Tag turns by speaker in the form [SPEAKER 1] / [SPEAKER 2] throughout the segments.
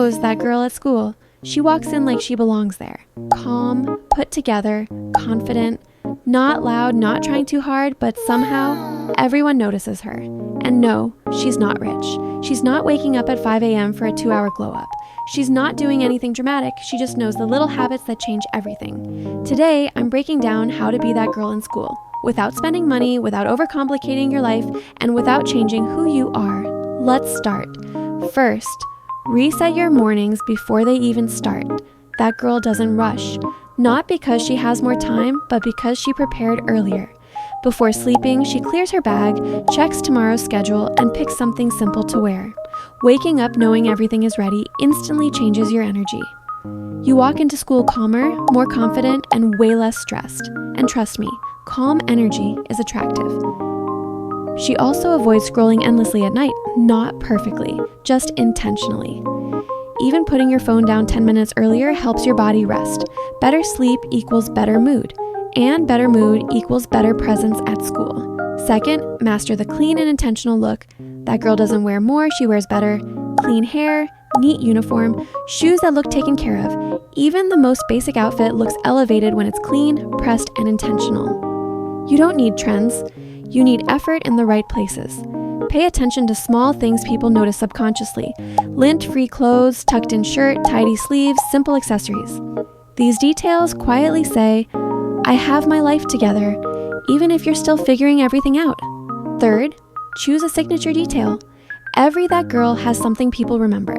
[SPEAKER 1] knows that girl at school. She walks in like she belongs there. Calm, put together, confident, not loud, not trying too hard, but somehow everyone notices her. And no, she's not rich. She's not waking up at 5 a.m. for a 2-hour glow up. She's not doing anything dramatic. She just knows the little habits that change everything. Today, I'm breaking down how to be that girl in school, without spending money, without overcomplicating your life, and without changing who you are. Let's start. First, reset your mornings before they even start. That girl doesn't rush. Not because she has more time, but because she prepared earlier. Before sleeping, she clears her bag, checks tomorrow's schedule, and picks something simple to wear. Waking up knowing everything is ready instantly changes your energy. You walk into school calmer, more confident, and way less stressed. And trust me, calm energy is attractive. She also avoids scrolling endlessly at night, not perfectly, just intentionally. Even putting your phone down 10 minutes earlier helps your body rest. Better sleep equals better mood, and better mood equals better presence at school. Second, master the clean and intentional look. That girl doesn't wear more, she wears better. Clean hair, neat uniform, shoes that look taken care of. Even the most basic outfit looks elevated when it's clean, pressed, and intentional. You don't need trends. You need effort in the right places. Pay attention to small things people notice subconsciously. Lint-free clothes, tucked-in shirt, tidy sleeves, simple accessories. These details quietly say, I have my life together, even if you're still figuring everything out. Third, choose a signature detail. Every that girl has something people remember.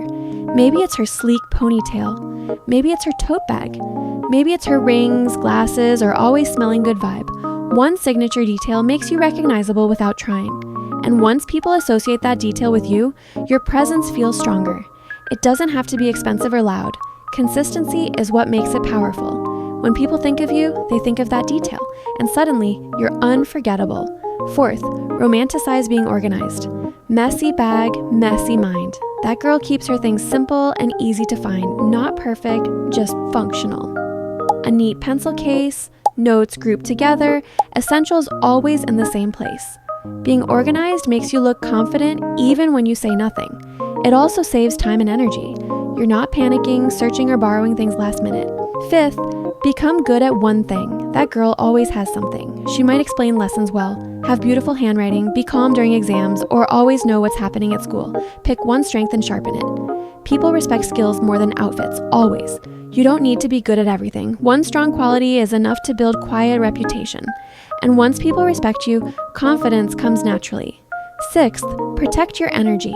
[SPEAKER 1] Maybe it's her sleek ponytail. Maybe it's her tote bag. Maybe it's her rings, glasses, or always smelling good vibe. One signature detail makes you recognizable without trying. And once people associate that detail with you, your presence feels stronger. It doesn't have to be expensive or loud. Consistency is what makes it powerful. When people think of you, they think of that detail, and suddenly, you're unforgettable. Fourth, romanticize being organized. Messy bag, messy mind. That girl keeps her things simple and easy to find, not perfect, just functional. A neat pencil case, notes grouped together, essentials always in the same place. Being organized makes you look confident even when you say nothing. It also saves time and energy. You're not panicking, searching, or borrowing things last minute. Fifth, become good at one thing. That girl always has something. She might explain lessons well, have beautiful handwriting, be calm during exams, or always know what's happening at school. Pick one strength and sharpen it. People respect skills more than outfits, always. You don't need to be good at everything. One strong quality is enough to build quiet reputation. And once people respect you, confidence comes naturally. Sixth, protect your energy.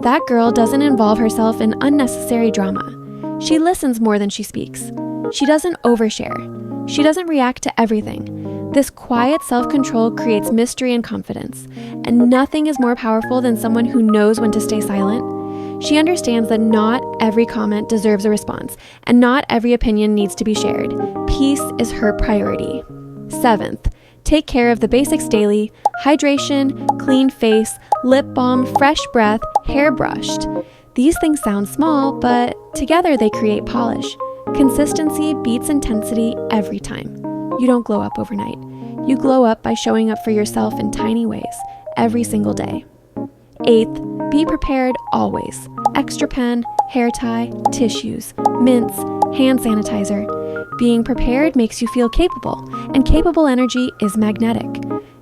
[SPEAKER 1] That girl doesn't involve herself in unnecessary drama. She listens more than she speaks. She doesn't overshare. She doesn't react to everything. This quiet self-control creates mystery and confidence. And nothing is more powerful than someone who knows when to stay silent. She understands that not every comment deserves a response, and not every opinion needs to be shared. Peace is her priority. Seventh, take care of the basics daily: hydration, clean face, lip balm, fresh breath, hair brushed. These things sound small, but together they create polish. Consistency beats intensity every time. You don't glow up overnight. You glow up by showing up for yourself in tiny ways, every single day. Eighth, be prepared always. Extra pen, hair tie, tissues, mints, hand sanitizer. Being prepared makes you feel capable, and capable energy is magnetic.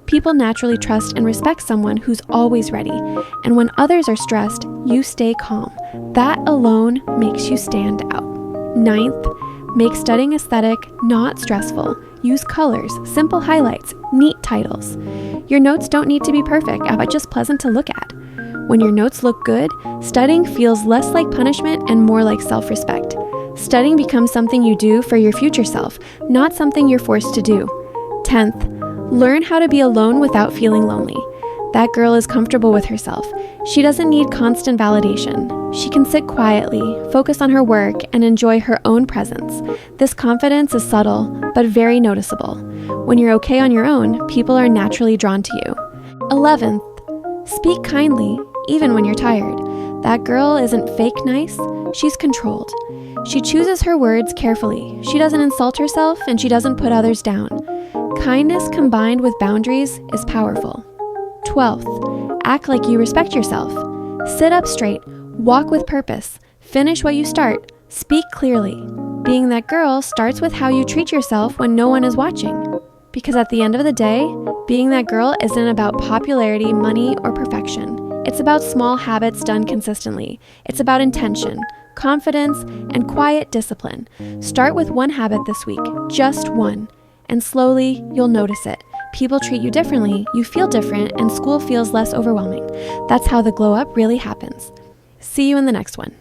[SPEAKER 1] People naturally trust and respect someone who's always ready, and when others are stressed, you stay calm. That alone makes you stand out. Ninth, make studying aesthetic, not stressful. Use colors, simple highlights, neat titles. Your notes don't need to be perfect, but just pleasant to look at. When your notes look good, studying feels less like punishment and more like self-respect. Studying becomes something you do for your future self, not something you're forced to do. 10th, learn how to be alone without feeling lonely. That girl is comfortable with herself. She doesn't need constant validation. She can sit quietly, focus on her work, and enjoy her own presence. This confidence is subtle, but very noticeable. When you're okay on your own, people are naturally drawn to you. 11th, speak kindly, even when you're tired. That girl isn't fake nice, she's controlled. She chooses her words carefully. She doesn't insult herself, and she doesn't put others down. Kindness combined with boundaries is powerful. 12th, act like you respect yourself. Sit up straight, walk with purpose, Finish what you start. Speak clearly. Being that girl starts with how you treat yourself when no one is watching. Because at the end of the day, being that girl isn't about popularity, money, or perfection. It's about small habits done consistently. It's about intention, confidence, and quiet discipline. Start with one habit this week, just one. And slowly, you'll notice it. People treat you differently, you feel different, and school feels less overwhelming. That's how the glow up really happens. See you in the next one.